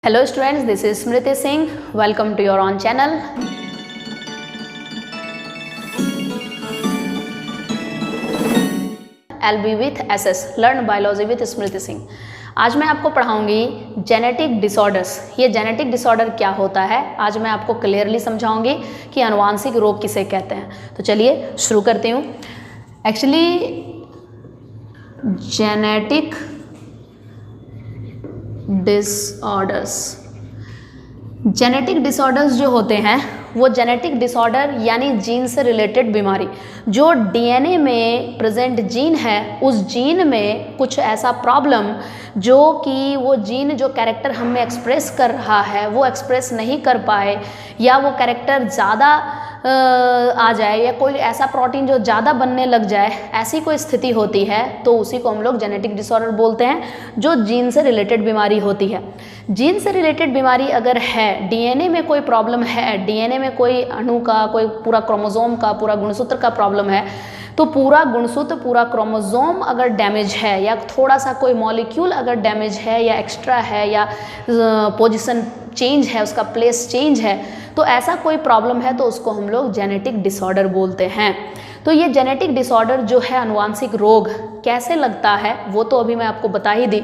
Hello students, this is Smriti Singh. Welcome to your own channel. LB with SS Learn Biology with Smriti Singh. आज मैं आपको पढ़ाऊंगी genetic disorders. ये genetic disorder क्या होता है आज मैं आपको क्लियरली समझाऊंगी कि आनुवांशिक रोग किसे कहते हैं। तो चलिए शुरू करती हूँ। एक्चुअली जेनेटिक डिसऑर्डर्स जो होते हैं वो जेनेटिक डिसऑर्डर यानी जीन से रिलेटेड बीमारी, जो डीएनए में प्रेजेंट जीन है उस जीन में कुछ ऐसा प्रॉब्लम जो कि वो जीन जो कैरेक्टर हमें एक्सप्रेस कर रहा है वो एक्सप्रेस नहीं कर पाए, या वो कैरेक्टर ज़्यादा आ जाए, या कोई ऐसा प्रोटीन जो ज़्यादा बनने लग जाए, ऐसी कोई स्थिति होती है तो उसी को हम लोग जेनेटिक डिसऑर्डर बोलते हैं, जो जीन से रिलेटेड बीमारी होती है। जीन से रिलेटेड बीमारी अगर है, डीएनए में कोई प्रॉब्लम है, डीएनए में कोई अणु का, कोई पूरा क्रोमोसोम का, पूरा गुणसूत्र का प्रॉब्लम है, तो पूरा गुणसूत्र, पूरा क्रोमोसोम अगर डैमेज है, या थोड़ा सा कोई मॉलिक्यूल अगर डैमेज है या एक्स्ट्रा है, या पोजीशन चेंज है, उसका प्लेस चेंज है, तो ऐसा कोई प्रॉब्लम है तो उसको हम लोग जेनेटिक डिसऑर्डर बोलते हैं। तो ये जेनेटिक डिसऑर्डर जो है, आनुवांशिक रोग कैसे लगता है वो तो अभी मैं आपको बता ही दी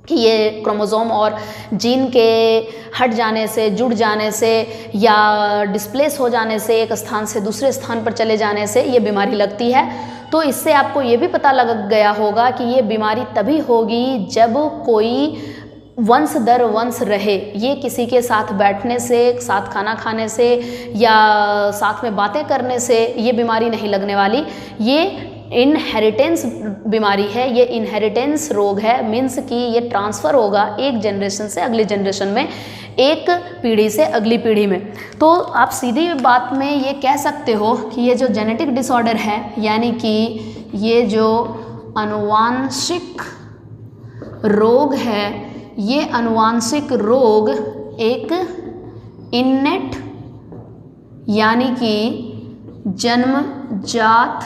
कि ये क्रोमोसोम और जीन के हट जाने से, जुड़ जाने से, या डिस्प्लेस हो जाने से, एक स्थान से दूसरे स्थान पर चले जाने से ये बीमारी लगती है। तो इससे आपको ये भी पता लग गया होगा कि ये बीमारी तभी होगी जब कोई वंश दर वंश रहे। ये किसी के साथ बैठने से, साथ खाना खाने से, या साथ में बातें करने से ये बीमारी नहीं लगने वाली। ये इनहेरिटेंस बीमारी है, ये इनहेरिटेंस रोग है, मीन्स कि ये ट्रांसफ़र होगा एक जनरेशन से अगली जनरेशन में, एक पीढ़ी से अगली पीढ़ी में। तो आप सीधी बात में ये कह सकते हो कि ये जो जेनेटिक डिसऑर्डर है, यानी कि ये जो आनुवांशिक रोग है, ये आनुवांशिक रोग एक इन्नेट यानी कि जन्मजात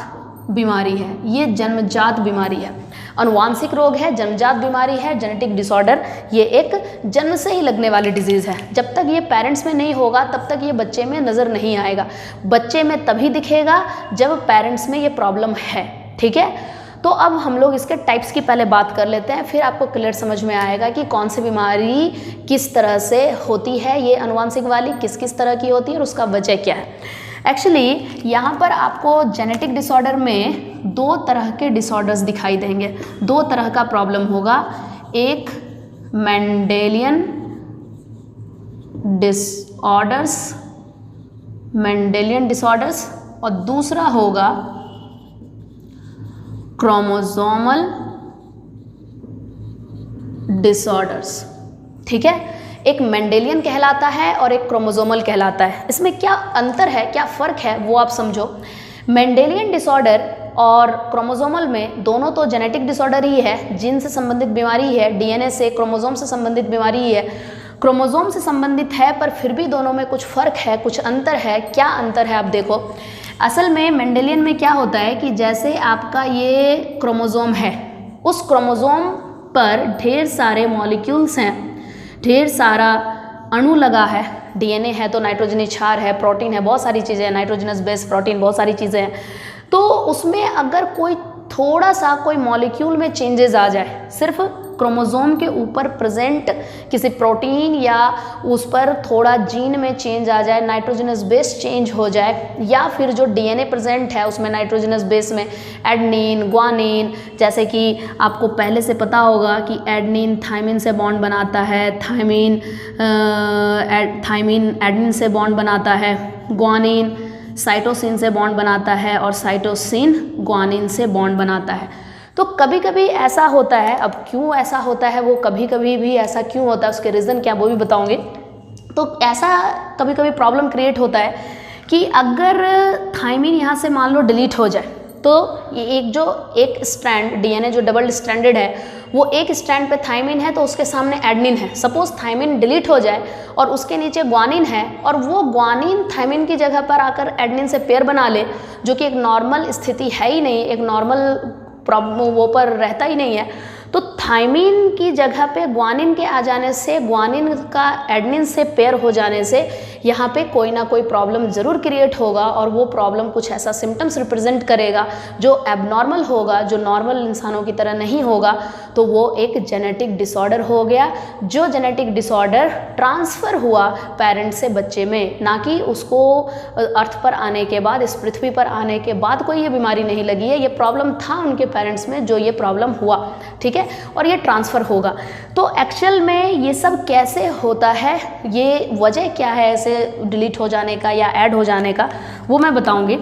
बीमारी है। ये जन्मजात बीमारी है, आनुवांशिक रोग है, जन्मजात बीमारी है। जेनेटिक डिसऑर्डर ये एक जन्म से ही लगने वाली डिजीज़ है। जब तक ये पेरेंट्स में नहीं होगा तब तक ये बच्चे में नज़र नहीं आएगा। बच्चे में तभी दिखेगा जब पेरेंट्स में ये प्रॉब्लम है। ठीक है, तो अब हम लोग इसके टाइप्स की पहले बात कर लेते हैं, फिर आपको क्लियर समझ में आएगा कि कौन सी बीमारी किस तरह से होती है, ये आनुवांशिक वाली किस किस तरह की होती है और उसका वजह क्या है। एक्चुअली यहाँ पर आपको जेनेटिक डिसऑर्डर में दो तरह के डिसऑर्डर्स दिखाई देंगे, दो तरह का प्रॉब्लम होगा। एक मेंडेलियन डिसऑर्डर्स और दूसरा होगा क्रोमोसोमल डिसऑर्डर्स। ठीक है, एक मेंडेलियन कहलाता है और एक क्रोमोसोमल कहलाता है। इसमें क्या अंतर है, क्या फ़र्क है वो आप समझो। मेंडेलियन डिसऑर्डर और क्रोमोसोमल में दोनों तो जेनेटिक डिसऑर्डर ही है, जीन से संबंधित बीमारी है, डीएनए से, क्रोमोसोम से संबंधित बीमारी ही है, क्रोमोसोम से संबंधित है, पर फिर भी दोनों में कुछ फ़र्क है, कुछ अंतर है। क्या अंतर है आप देखो। असल में मेंडेलियन में क्या होता है कि जैसे आपका ये क्रोमोसोम है, उस क्रोमोसोम पर ढेर सारे मॉलिक्यूल्स हैं, ढेर सारा अणु लगा है। डीएनए है तो नाइट्रोजनी क्षार है, प्रोटीन है, बहुत सारी चीज़ें हैं, नाइट्रोजनस बेस प्रोटीन, बहुत सारी चीज़ें हैं। तो उसमें अगर कोई थोड़ा सा कोई मॉलिक्यूल में चेंजेस आ जाए, सिर्फ क्रोमोसोम के ऊपर प्रेजेंट किसी प्रोटीन या उस पर थोड़ा जीन में चेंज आ जाए, नाइट्रोजनस बेस चेंज हो जाए, या फिर जो डीएनए प्रेजेंट है उसमें नाइट्रोजनस बेस में एडनिन, ग्वानिन, जैसे कि आपको पहले से पता होगा कि एडनिन थायमिन से बॉन्ड बनाता है, थायमिन एडनिन से बॉन्ड बनाता है, ग्वानिन साइटोसिन से बॉन्ड बनाता है, और साइटोसिन ग्वानिन से बॉन्ड बनाता है। तो कभी कभी ऐसा होता है, अब क्यों ऐसा होता है, वो कभी कभी भी ऐसा क्यों होता है, उसके रीज़न क्या वो भी बताऊंगी। तो ऐसा कभी कभी प्रॉब्लम क्रिएट होता है कि अगर थायमिन यहाँ से मान लो डिलीट हो जाए, तो ये एक स्ट्रैंड डीएनए जो डबल स्ट्रैंडेड है, वो एक स्ट्रैंड पे थायमिन है तो उसके सामने एडनिन है। सपोज थायमिन डिलीट हो जाए और उसके नीचे ग्वानिन है, और वो ग्वानिन थायमिन की जगह पर आकर एडनिन से पेयर बना ले, जो कि एक नॉर्मल स्थिति है ही नहीं, एक नॉर्मल प्रॉब्लम वो पर रहता ही नहीं है। तो थायमिन की जगह पे ग्वानिन के आ जाने से, ग्वानिन का एडनिन से पेयर हो जाने से यहाँ पे कोई ना कोई प्रॉब्लम ज़रूर क्रिएट होगा, और वो प्रॉब्लम कुछ ऐसा सिम्टम्स रिप्रेजेंट करेगा जो एबनॉर्मल होगा, जो नॉर्मल इंसानों की तरह नहीं होगा। तो वो एक जेनेटिक डिसऑर्डर हो गया, जो जेनेटिक डिसऑर्डर ट्रांसफ़र हुआ पेरेंट से बच्चे में, ना कि उसको अर्थ पर आने के बाद, इस पृथ्वी पर आने के बाद कोई ये बीमारी नहीं लगी है। ये प्रॉब्लम था उनके पेरेंट्स में जो ये प्रॉब्लम हुआ, ठीक है, और ये ट्रांसफ़र होगा। तो एक्चुअल में ये सब कैसे होता है, ये वजह क्या है ऐसे डिलीट हो जाने का या ऐड हो जाने का, वो मैं बताऊंगी।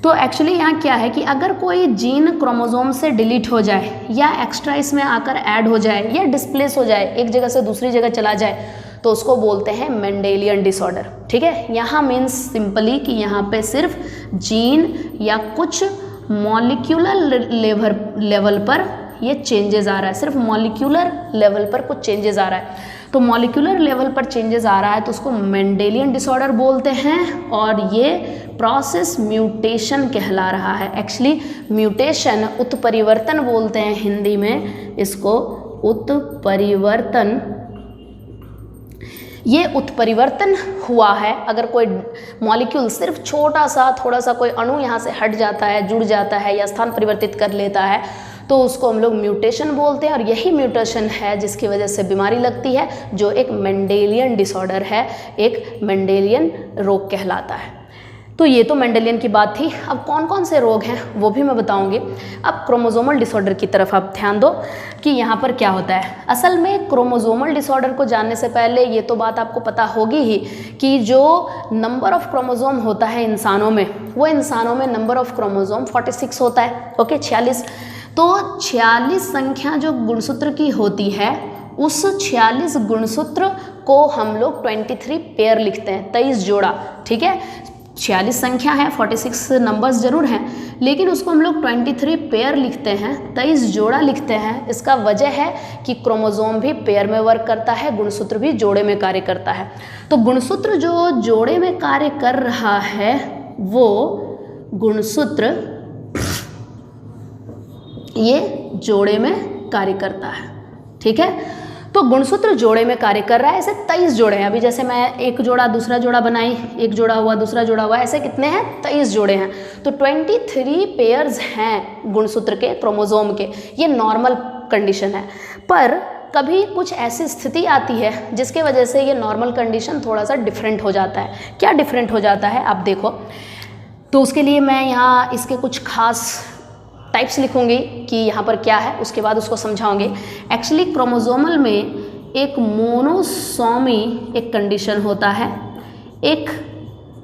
तो एक्चुअली यहाँ क्या है कि अगर कोई जीन क्रोमोसोम से डिलीट हो जाए या एक्स्ट्रा इसमें आकर ऐड हो जाए या डिस्प्लेस हो जाए, एक जगह से दूसरी जगह चला जाए, तो उसको बोलते हैं मेंडेलियन डिसऑर्डर, ठीक है। यहाँ मीन्स सिंपली कि यहाँ पे सिर्फ जीन या कुछ मॉलिक्यूलर लेवल पर ये चेंजेस आ रहा है, सिर्फ मॉलिक्यूलर लेवल पर कुछ चेंजेस आ रहा है। तो मॉलिक्यूलर लेवल पर चेंजेस आ रहा है तो उसको मेंडेलियन डिसऑर्डर बोलते हैं, और ये प्रोसेस म्यूटेशन कहला रहा है। एक्चुअली म्यूटेशन, उत्परिवर्तन बोलते हैं हिंदी में इसको, उत्परिवर्तन। ये उत्परिवर्तन हुआ है, अगर कोई मॉलिक्यूल सिर्फ छोटा सा, थोड़ा सा कोई अणु यहाँ से हट जाता है, जुड़ जाता है या स्थान परिवर्तित कर लेता है, तो उसको हम लोग म्यूटेशन बोलते हैं। और यही म्यूटेशन है जिसकी वजह से बीमारी लगती है, जो एक मेंडेलियन डिसऑर्डर है, एक मेंडेलियन रोग कहलाता है। तो ये तो मेंडेलियन की बात थी। अब कौन कौन से रोग हैं वो भी मैं बताऊंगी। अब क्रोमोसोमल डिसऑर्डर की तरफ आप ध्यान दो कि यहाँ पर क्या होता है। असल में क्रोमोसोमल डिसऑर्डर को जानने से पहले ये तो बात आपको पता होगी ही कि जो नंबर ऑफ क्रोमोसोम होता है इंसानों में, वो इंसानों में नंबर ऑफ क्रोमोसोम 46 होता है, ओके, 46। तो 46 संख्या जो गुणसूत्र की होती है, उस 46 गुणसूत्र को हम लोग 23 पेयर लिखते हैं, 23 जोड़ा, ठीक है। 46 संख्या है, 46 नंबर्स जरूर हैं, लेकिन उसको हम लोग 23 पेयर लिखते हैं, 23 जोड़ा लिखते हैं। इसका वजह है कि क्रोमोसोम भी पेयर में वर्क करता है, गुणसूत्र भी जोड़े में कार्य करता है। तो गुणसूत्र जो जोड़े में कार्य कर रहा है, वो गुणसूत्र ये जोड़े में कार्य करता है, ठीक है। तो गुणसूत्र जोड़े में कार्य कर रहा है। ऐसे 23 जोड़े हैं। अभी जैसे मैं एक जोड़ा दूसरा जोड़ा बनाई, एक जोड़ा हुआ दूसरा जोड़ा हुआ, ऐसे कितने हैं? 23 जोड़े हैं। तो 23 पेयर्स हैं गुणसूत्र के, क्रोमोसोम के। ये नॉर्मल कंडीशन है, पर कभी कुछ ऐसी स्थिति आती है जिसके वजह से ये नॉर्मल कंडीशन थोड़ा सा डिफरेंट हो जाता है। क्या डिफरेंट हो जाता है आप देखो। तो उसके लिए मैं यहाँ इसके कुछ खास टाइप्स लिखूंगी कि यहाँ पर क्या है, उसके बाद उसको समझाऊंगी। एक्चुअली क्रोमोसोमल में एक मोनोसोमी एक कंडीशन होता है, एक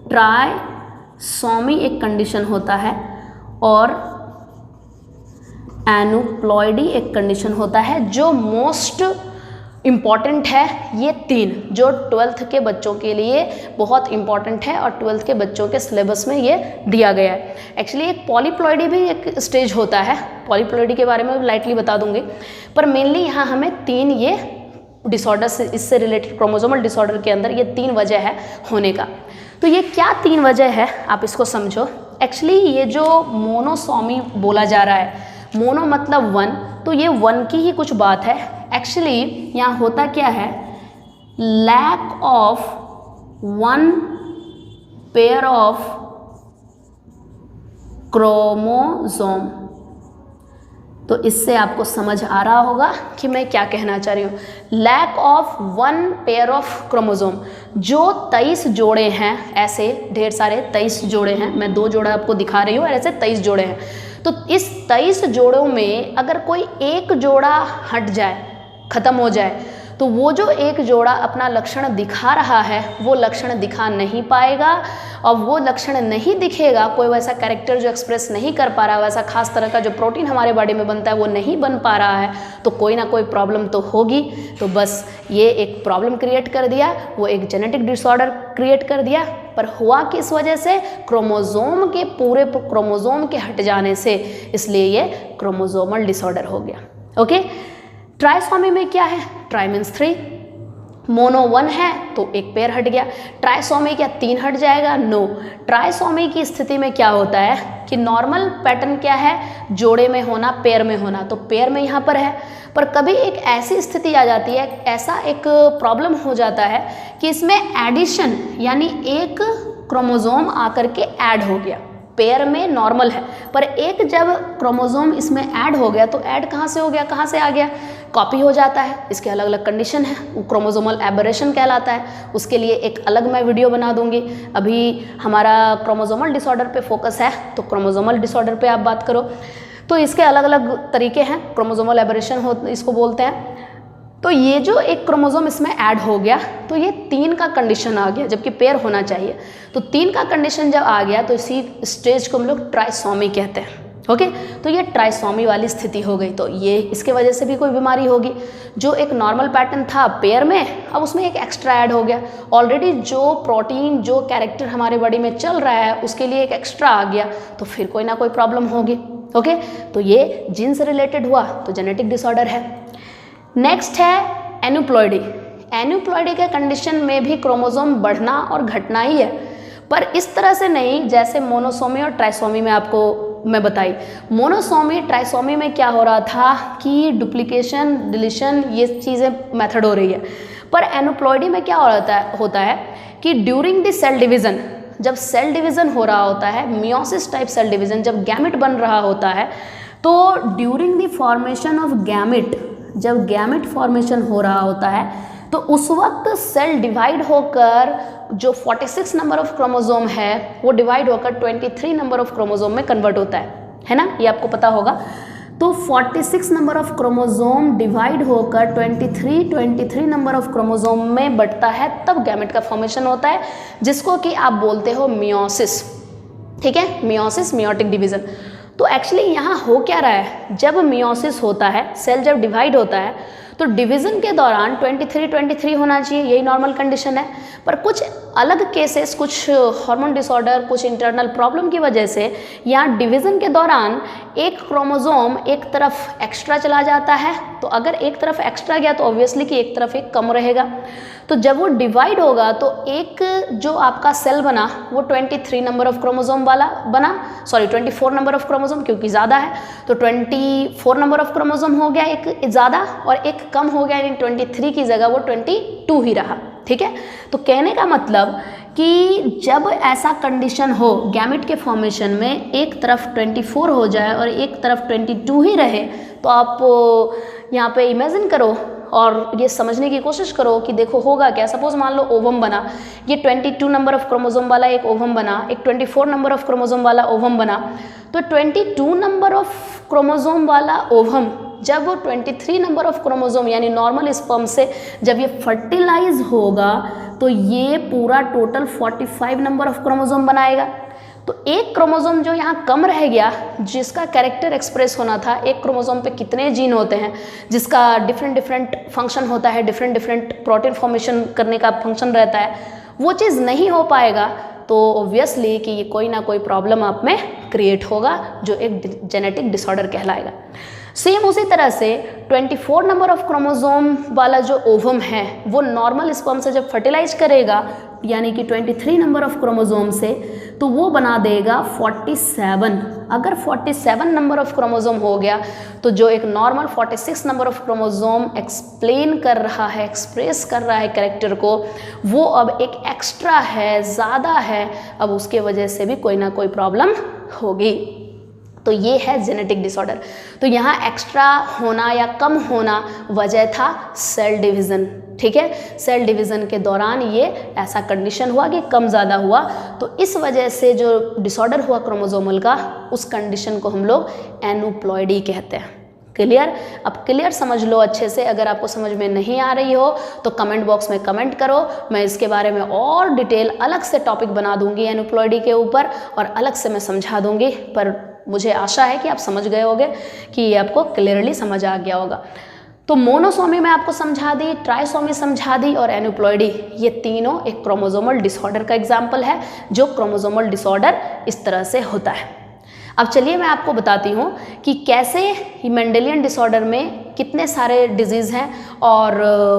ट्राइसोमी एक कंडीशन होता है, और एनुप्लॉइडी एक कंडीशन होता है। जो मोस्ट इम्पॉर्टेंट है ये तीन, जो 12th के बच्चों के लिए बहुत इम्पॉर्टेंट है और 12th के बच्चों के सिलेबस में ये दिया गया है। एक्चुअली एक पॉलीप्लॉइडी भी एक स्टेज होता है, पॉलीप्लॉइडी के बारे में लाइटली बता दूंगी, पर मेनली यहाँ हमें तीन ये डिसऑर्डर से, इससे रिलेटेड क्रोमोसोमल डिसऑर्डर के अंदर ये तीन वजह है होने का। तो ये क्या तीन वजह है आप इसको समझो। एक्चुअली ये जो मोनोसोमी बोला जा रहा है, मोनो मतलब वन, तो ये वन की ही कुछ बात है। एक्चुअली यहाँ होता क्या है, lack of one pair of chromosome. तो इससे आपको समझ आ रहा होगा कि मैं क्या कहना चाह रही हूँ। Lack of one pair of chromosome, जो 23 जोड़े हैं, ऐसे ढेर सारे 23 जोड़े हैं, मैं 2 जोड़ा आपको दिखा रही हूँ, ऐसे 23 जोड़े हैं। तो इस 23 जोड़ों में अगर कोई एक जोड़ा हट जाए, खत्म हो जाए, तो वो जो एक जोड़ा अपना लक्षण दिखा रहा है वो लक्षण दिखा नहीं पाएगा, और वो लक्षण नहीं दिखेगा, कोई वैसा कैरेक्टर जो एक्सप्रेस नहीं कर पा रहा, वैसा खास तरह का जो प्रोटीन हमारे बॉडी में बनता है वो नहीं बन पा रहा है, तो कोई ना कोई प्रॉब्लम तो होगी। तो बस ये एक प्रॉब्लम क्रिएट कर दिया, वो एक जेनेटिक डिसऑर्डर क्रिएट कर दिया। पर हुआ किस वजह से? क्रोमोसोम के पूरे क्रोमोसोम के हट जाने से, इसलिए ये क्रोमोसोमल डिसऑर्डर हो गया। ओके। ट्राइसोमी में क्या है? ट्राई मीन्स 3, मोनो 1 है तो एक पेयर हट गया। ट्राइसोमी क्या 3 हट जाएगा? नो। ट्राइसोमी की स्थिति में क्या होता है कि नॉर्मल पैटर्न क्या है, जोड़े में होना, पेयर में होना, तो पेयर में यहाँ पर है। पर कभी एक ऐसी स्थिति आ जाती है, ऐसा एक प्रॉब्लम हो जाता है कि इसमें एडिशन यानी एक क्रोमोसोम आकर के ऐड हो गया। पेयर में नॉर्मल है पर एक जब क्रोमोसोम इसमें ऐड हो गया तो ऐड कहाँ से हो गया, कहाँ से आ गया? कॉपी हो जाता है। इसके अलग अलग कंडीशन है, वो क्रोमोसोमल एबरेशन कहलाता है। उसके लिए एक अलग मैं वीडियो बना दूंगी। अभी हमारा क्रोमोसोमल डिसऑर्डर पे फोकस है तो क्रोमोसोमल डिसऑर्डर पे आप बात करो। तो इसके अलग अलग तरीके हैं, क्रोमोसोमल एबरेशन हो इसको बोलते हैं। तो ये जो एक क्रोमोसोम इसमें ऐड हो गया तो ये 3 का कंडीशन आ गया, जबकि पेयर होना चाहिए। तो 3 का कंडीशन जब आ गया तो इसी स्टेज को हम लोग ट्राइसोमी कहते हैं। ओके, तो ये ट्राइसोमी वाली स्थिति हो गई। तो ये इसके वजह से भी कोई बीमारी होगी। जो एक नॉर्मल पैटर्न था पेयर में, अब उसमें एक एक्स्ट्रा ऐड हो गया। ऑलरेडी जो प्रोटीन, जो कैरेक्टर हमारे बॉडी में चल रहा है उसके लिए एक एक्स्ट्रा आ गया, तो फिर कोई ना कोई प्रॉब्लम होगी। ओके, तो ये जीन से रिलेटेड हुआ तो जेनेटिक डिसऑर्डर है। नेक्स्ट है एन्यूप्लॉइडी। एन्यूप्लॉइडी के कंडीशन में भी क्रोमोसोम बढ़ना और घटना ही है, पर इस तरह से नहीं जैसे मोनोसोमी और ट्राइसोमी में आपको मैं बताई। मोनोसोमी ट्राइसोमी में क्या हो रहा था कि डुप्लीकेशन, डिलीशन, ये चीज़ें मेथड हो रही है। पर एन्यूप्लॉइडी में क्या होता है कि ड्यूरिंग द सेल डिवीज़न, जब सेल डिवीज़न हो रहा होता है, मियोसिस टाइप सेल डिवीज़न, जब गैमेट बन रहा होता है, तो during the formation of gamete, जब गैमेट फॉर्मेशन हो रहा होता है तो उस वक्त सेल डिवाइड होकर जो 46 नंबर ऑफ क्रोमोसोम है वो डिवाइड होकर 23 नंबर ऑफ क्रोमोसोम में कन्वर्ट होता है ना, ये आपको पता होगा। तो 46 नंबर ऑफ क्रोमोसोम डिवाइड होकर 23 नंबर ऑफ क्रोमोसोम में बढ़ता है, तब गैमेट का फॉर्मेशन होता है, जिसको कि आप बोलते हो मियोसिस। ठीक है, मियोसिस, मियोटिक डिवीज़न। तो एक्चुअली यहाँ हो क्या रहा है, जब मियोसिस होता है, सेल जब डिवाइड होता है तो डिवीज़न के दौरान 23 होना चाहिए, यही नॉर्मल कंडीशन है। पर कुछ अलग केसेस, कुछ हार्मोन डिसऑर्डर, कुछ इंटरनल प्रॉब्लम की वजह से यहाँ डिवीज़न के दौरान एक क्रोमोसोम एक तरफ एक्स्ट्रा चला जाता है। तो अगर एक तरफ एक्स्ट्रा गया तो ऑब्वियसली कि एक तरफ एक कम रहेगा। तो जब वो डिवाइड होगा तो एक जो आपका सेल बना वो 23 नंबर ऑफ क्रोमोसोम वाला बना, 24 नंबर ऑफ क्रोमोसोम, क्योंकि ज़्यादा है तो 24 नंबर ऑफ क्रोमोसोम हो गया एक ज़्यादा, और एक कम हो गया, यानी 23 की जगह वो 22 ही रहा। ठीक है, तो कहने का मतलब कि जब ऐसा कंडीशन हो गैमेट के फॉर्मेशन में, एक तरफ 24 हो जाए और एक तरफ 22 ही रहे, तो आप यहाँ पे इमेजिन करो और ये समझने की कोशिश करो कि देखो होगा क्या। सपोज मान लो ओवम बना, ये 22 नंबर ऑफ क्रोमोसोम वाला एक ओवम बना, एक 24 नंबर ऑफ क्रोमोसोम वाला ओवम बना। तो 22 नंबर ऑफ क्रोमोसोम वाला ओवम जब वो 23 नंबर ऑफ क्रोमोसोम यानी नॉर्मल स्पर्म से जब ये फर्टिलाइज होगा तो ये पूरा टोटल 45 नंबर ऑफ क्रोमोसोम बनाएगा। तो एक क्रोमोसोम जो यहाँ कम रह गया, जिसका कैरेक्टर एक्सप्रेस होना था, एक क्रोमोसोम पे कितने जीन होते हैं, जिसका डिफरेंट फंक्शन होता है, डिफरेंट प्रोटीन फॉर्मेशन करने का फंक्शन रहता है, वो चीज़ नहीं हो पाएगा तो ऑब्वियसली कि ये कोई ना कोई प्रॉब्लम आप में क्रिएट होगा, जो एक जेनेटिक डिसऑर्डर कहलाएगा। सेम उसी तरह से 24 नंबर ऑफ क्रोमोसोम वाला जो ओवम है वो नॉर्मल स्पर्म से जब फर्टिलाइज करेगा, यानी कि 23 नंबर ऑफ क्रोमोसोम से, तो वो बना देगा 47। अगर 47 नंबर ऑफ क्रोमोसोम हो गया तो जो एक normal 46 number of chromosome explain कर रहा है, एक्सप्रेस कर रहा है कैरेक्टर को, वो अब एक एक्स्ट्रा है, ज़्यादा है, अब उसके वजह से भी कोई ना कोई प्रॉब्लम होगी। तो ये है जेनेटिक डिसऑर्डर। तो यहाँ एक्स्ट्रा होना या कम होना वजह था सेल डिवीज़न। ठीक है, सेल डिवीज़न के दौरान ये ऐसा कंडीशन हुआ कि कम ज़्यादा हुआ, तो इस वजह से जो डिसऑर्डर हुआ क्रोमोसोमल का, उस कंडीशन को हम लोग एन्यूप्लॉइडी कहते हैं। क्लियर? अब क्लियर समझ लो अच्छे से। अगर आपको समझ में नहीं आ रही हो तो कमेंट बॉक्स में कमेंट करो, मैं इसके बारे में और डिटेल अलग से टॉपिक बना दूंगी एन्यूप्लॉइडी के ऊपर, और अलग से मैं समझा दूंगी। पर मुझे आशा है कि आप समझ गए होंगे, कि ये आपको क्लियरली समझ आ गया होगा। तो मोनोसोमी में आपको समझा दी, ट्राइसोमी समझा दी, और एन्यूप्लॉइडी, ये तीनों एक क्रोमोसोमल डिसऑर्डर का एग्जाम्पल है, जो क्रोमोसोमल डिसऑर्डर इस तरह से होता है। अब चलिए मैं आपको बताती हूँ कि कैसे मेंडेलियन डिसऑर्डर में कितने सारे डिजीज़ हैं और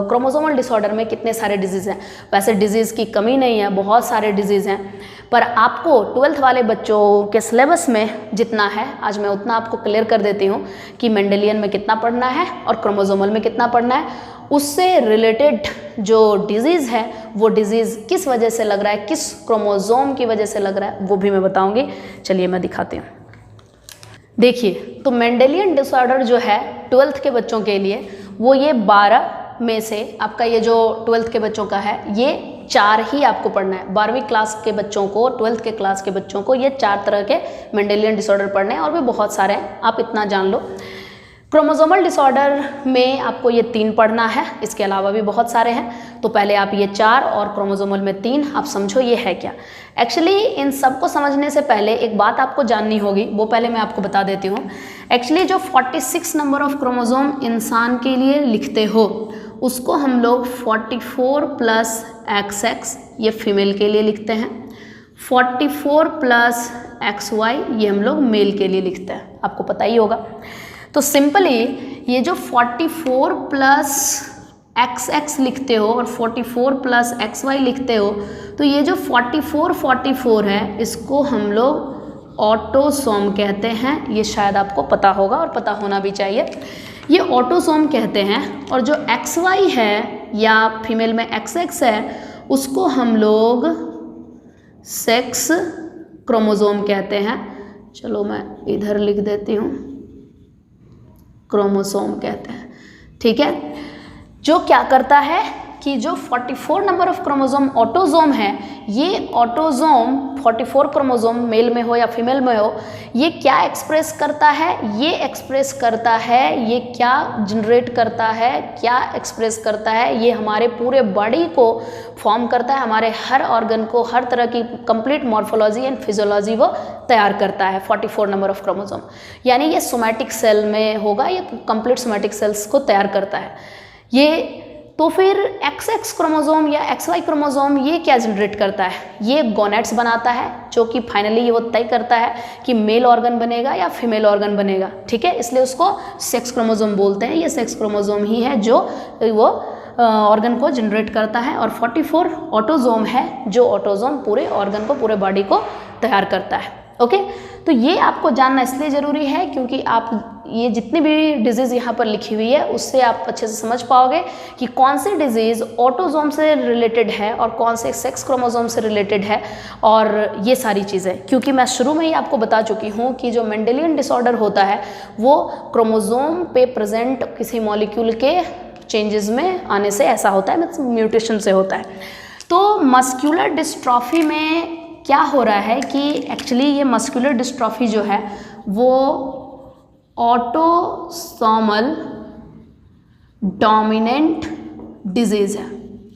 क्रोमोसोमल डिसऑर्डर में कितने सारे डिजीज़ हैं। वैसे डिजीज़ की कमी नहीं है, बहुत सारे डिजीज़ हैं, पर आपको 12th वाले बच्चों के सिलेबस में जितना है आज मैं उतना आपको क्लियर कर देती हूँ कि मेंडेलियन में कितना पढ़ना है और क्रोमोसोमल में कितना पढ़ना है। उससे रिलेटेड जो डिजीज़ है वो डिजीज़ किस वजह से लग रहा है, किस क्रोमोसोम की वजह से लग रहा है, वो भी मैं बताऊंगी। चलिए मैं दिखाती हूँ। देखिए, तो मेंडेलियन डिसऑर्डर जो है 12th के बच्चों के लिए वो ये 12 में से आपका ये जो 12th के बच्चों का है ये 4 ही आपको पढ़ना है। 12वीं क्लास के बच्चों को, 12th के क्लास के बच्चों को ये 4 तरह के मेंडेलियन डिसऑर्डर पढ़ने हैं और भी बहुत सारे हैं, आप इतना जान लो। क्रोमोसोमल डिसऑर्डर में आपको ये 3 पढ़ना है, इसके अलावा भी बहुत सारे हैं। तो पहले आप ये 4 और क्रोमोसोमल में 3 आप समझो ये है क्या। एक्चुअली इन सब को समझने से पहले एक बात आपको जाननी होगी, वो पहले मैं आपको बता देती हूँ। एक्चुअली जो 46 नंबर ऑफ क्रोमोसोम इंसान के लिए लिखते हो उसको हम लोग 44 प्लस XX ये फीमेल के लिए लिखते हैं, 44 प्लस XY ये हम लोग मेल के लिए लिखते हैं, आपको पता ही होगा। तो सिंपली ये जो 44 प्लस XX लिखते हो और 44 प्लस XY लिखते हो, तो ये जो 44 है इसको हम लोग ऑटोसोम कहते हैं। ये शायद आपको पता होगा और पता होना भी चाहिए, ये ऑटोसोम कहते हैं। और जो XY है या फीमेल में XX है उसको हम लोग सेक्स क्रोमोसोम कहते हैं। चलो मैं इधर लिख देती हूँ, क्रोमोसोम कहते हैं, ठीक है। जो क्या करता है कि जो 44 नंबर ऑफ क्रोमोसोम ऑटोसोम है, ये ऑटोसोम 44 क्रोमोसोम मेल में हो या फीमेल में हो, ये क्या एक्सप्रेस करता है, ये एक्सप्रेस करता है, ये क्या जनरेट करता है, क्या एक्सप्रेस करता है, ये हमारे पूरे बॉडी को फॉर्म करता है, हमारे हर ऑर्गन को, हर तरह की कंप्लीट मॉर्फोलॉजी एंड फिजियोलॉजी वो तैयार करता है। 44 नंबर ऑफ क्रोमोसोम यानी ये सोमैटिक सेल में होगा, ये कंप्लीट सोमैटिक सेल्स को तैयार करता है ये। तो फिर XX क्रोमोसोम या XY क्रोमोसोम ये क्या जनरेट करता है, ये गोनेट्स बनाता है, जो कि फाइनली ये वो तय करता है कि मेल ऑर्गन बनेगा या फीमेल ऑर्गन बनेगा, ठीक है। इसलिए उसको सेक्स क्रोमोसोम बोलते हैं। ये सेक्स क्रोमोसोम ही है जो वो ऑर्गन को जनरेट करता है। और 44 ऑटोसोम है जो ऑटोसोम पूरे ऑर्गन को, पूरे बॉडी को तैयार करता है। ओके, तो ये आपको जानना इसलिए ज़रूरी है क्योंकि आप ये जितनी भी डिजीज़ यहाँ पर लिखी हुई है उससे आप अच्छे से समझ पाओगे कि कौन सी डिजीज़ ऑटोसोम से रिलेटेड है और कौन से सेक्स क्रोमोसोम से रिलेटेड है और ये सारी चीज़ें। क्योंकि मैं शुरू में ही आपको बता चुकी हूँ कि जो मेंडेलियन डिसऑर्डर होता है वो क्रोमोसोम पे प्रेजेंट किसी मॉलिक्यूल के चेंजेस में आने से ऐसा होता है, मतलब म्यूटेशन से होता है। तो मस्कुलर डिस्ट्रॉफी में क्या हो रहा है कि एक्चुअली ये मस्कुलर डिस्ट्रॉफी जो है वो ऑटोसोमल डोमिनेंट डिजीज़ है।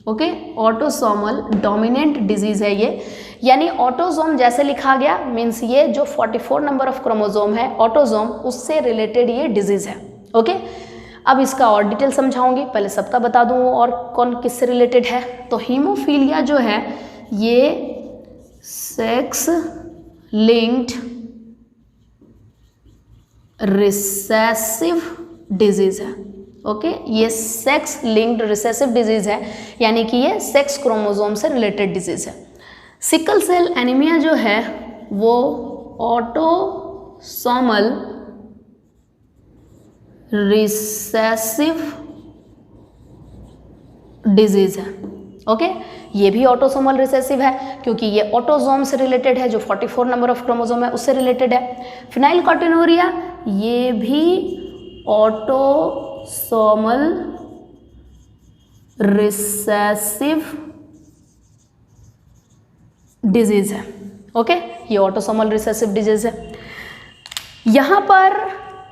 ओके, ऑटोसोमल डोमिनेंट डिजीज़ है ये, यानी ऑटोसोम जैसे लिखा गया मीन्स ये जो 44 नंबर ऑफ क्रोमोसोम है ऑटोसोम, उससे रिलेटेड ये डिजीज़ है। ओके, अब इसका और डिटेल समझाऊंगी, पहले सबका बता दूँ और कौन किससे रिलेटेड है। तो हीमोफीलिया जो है ये सेक्स लिंक्ड रिसेसिव डिजीज़ है। ओके, ये सेक्स लिंक्ड रिसेसिव डिजीज़ है, यानी कि ये सेक्स क्रोमोसोम से रिलेटेड डिजीज़ है। सिकल सेल एनीमिया जो है वो ऑटोसोमल रिसेसिव डिजीज़ है। ओके, ये भी ऑटोसोमल रिसेसिव है क्योंकि ये ऑटोसोम से रिलेटेड है, जो 44 नंबर ऑफ क्रोमोसोम है उससे रिलेटेड है। फिनाइलकोटिनूरिया ये भी ऑटोसोमल रिसेसिव डिजीज है। ओके, ये ऑटोसोमल रिसेसिव डिजीज है। यहाँ पर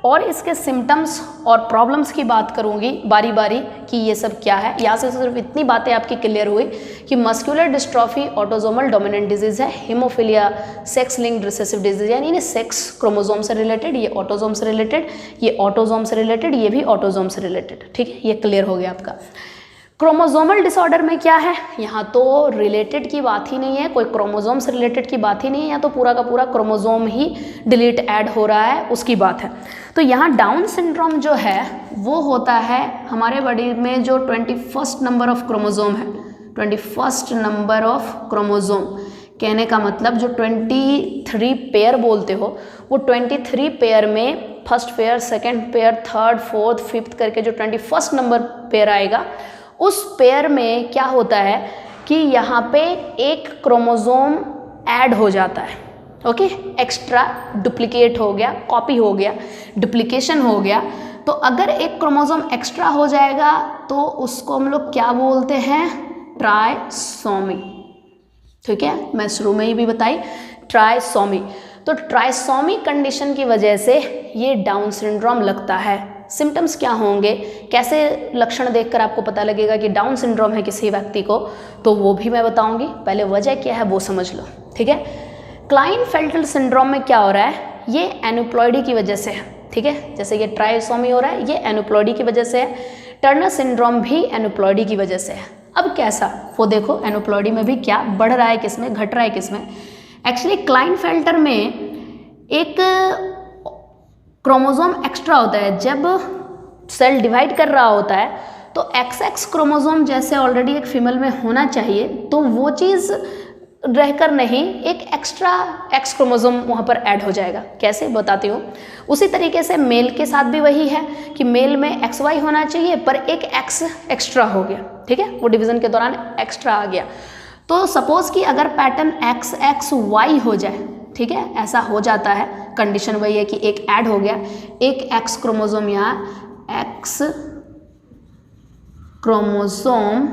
और इसके सिम्टम्स और प्रॉब्लम्स की बात करूँगी बारी बारी कि ये सब क्या है। यहाँ से सिर्फ इतनी बातें आपकी क्लियर हुई कि muscular dystrophy autosomal dominant disease है, haemophilia sex linked recessive disease यानी सेक्स क्रोमोसोम से रिलेटेड, ये ऑटोसोम से रिलेटेड, ये ऑटोसोम से रिलेटेड, ये भी ऑटोसोम से रिलेटेड। ठीक है, ये क्लियर हो गया आपका। क्रोमोसोमल डिसऑर्डर में क्या है, यहाँ तो रिलेटेड की बात ही नहीं है, कोई क्रोमोसोम से रिलेटेड की बात ही नहीं है, यहाँ तो पूरा का पूरा क्रोमोसोम ही डिलीट ऐड हो रहा है उसकी बात है। तो यहाँ डाउन सिंड्रोम जो है वो होता है हमारे बॉडी में जो 21st नंबर ऑफ क्रोमोजोम है, 21st नंबर ऑफ क्रोमोजोम, कहने का मतलब जो 23 पेयर बोलते हो वो 23 पेयर में first pair, second pair, third, fourth, fifth करके जो 21st नंबर पेयर आएगा उस पेयर में क्या होता है कि यहाँ पे एक क्रोमोजोम ऐड हो जाता है, ओके, एक्स्ट्रा डुप्लीकेट हो गया, कॉपी हो गया, डुप्लीकेशन हो गया। तो अगर एक क्रोमोजोम एक्स्ट्रा हो जाएगा तो उसको हम लोग क्या बोलते हैं, ट्राइसोमी, ठीक है, मैं शुरू में ही भी बताई ट्राइसोमी। तो ट्राइसोमी कंडीशन की वजह से ये डाउन सिंड्रोम लगता है। सिम्टम्स क्या होंगे, कैसे लक्षण देखकर आपको पता लगेगा कि डाउन सिंड्रोम है किसी व्यक्ति को, तो वो भी मैं बताऊंगी। पहले वजह क्या है वो समझ लो, ठीक है। क्लाइनफेल्टर सिंड्रोम में क्या हो रहा है, ये एनुप्लॉइडी की वजह से है, ठीक है, जैसे ये ट्राइसोमी हो रहा है ये एनुप्लॉइडी की वजह से है, टर्नर सिंड्रोम भी एनुप्लॉइडी की वजह से है। अब कैसा वो देखो, एनुप्लॉइडी में भी क्या बढ़ रहा है, किसमें घट रहा है, किसमें। एक्चुअली क्लाइनफेल्टर में एक क्रोमोजोम एक्स्ट्रा होता है, जब सेल डिवाइड कर रहा होता है तो XX क्रोमोजोम जैसे ऑलरेडी एक फीमेल में होना चाहिए, तो वो चीज़ रहकर नहीं, एक एक्स्ट्रा X क्रोमोजोम वहाँ पर ऐड हो जाएगा। कैसे बताती हूँ। उसी तरीके से मेल के साथ भी वही है कि मेल में XY होना चाहिए पर एक X एक्स्ट्रा हो गया, ठीक है, वो डिवीज़न के दौरान एक्स्ट्रा आ गया। तो सपोज कि अगर पैटर्न XXY हो जाए, ठीक है, ऐसा हो जाता है, कंडीशन वही है कि एक ऐड हो गया, एक X क्रोमोजोम, यहाँ X क्रोमोजोम